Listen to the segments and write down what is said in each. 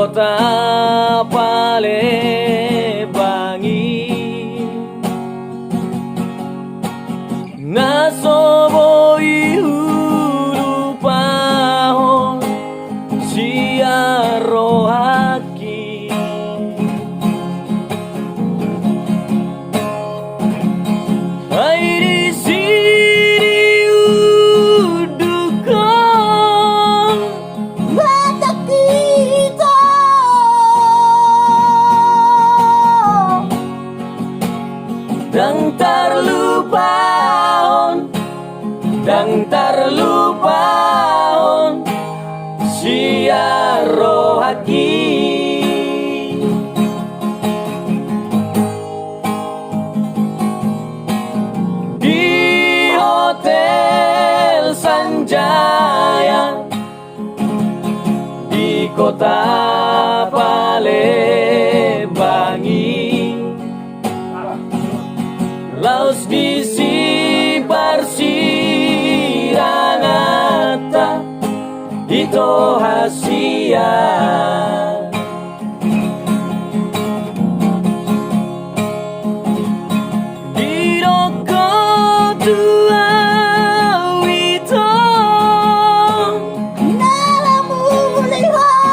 kota Palembang nasoboi hulu pahon siaro haki ai di sini udukan mata kita dan terlupaon siaro haki di Hotel Sanjaya di kota Palembang laos di Siranata itu hasia di doko tua wito nalamu lihat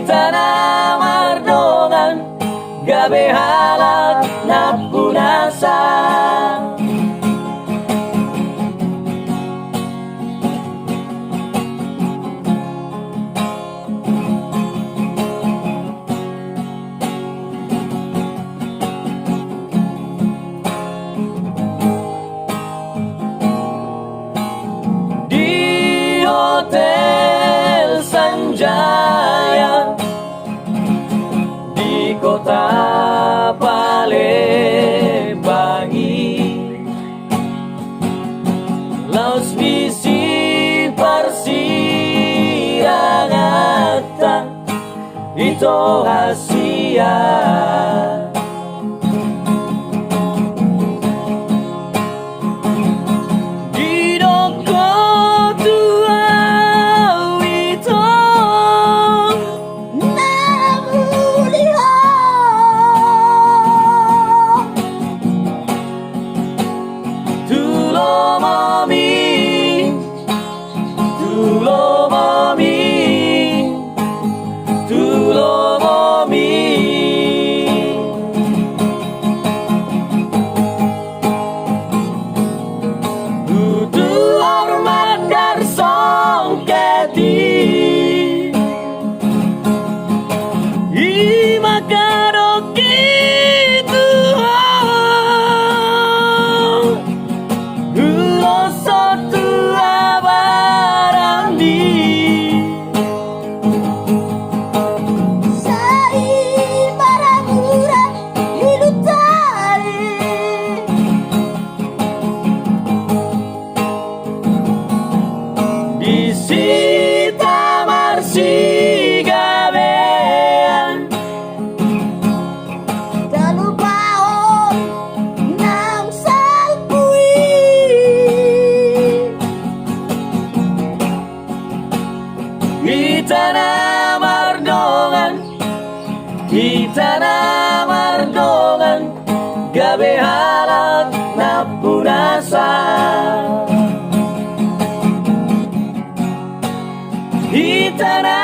Tanah Mardongan gabe halak napunasa di Hotel Sanjaya kota Palembang laos visi Persiranata itu hasia di doko tua wito Tulomomi gabe halak na punasan. Hitana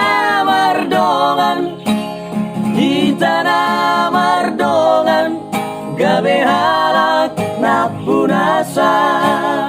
mardongan gabe halak na punasan.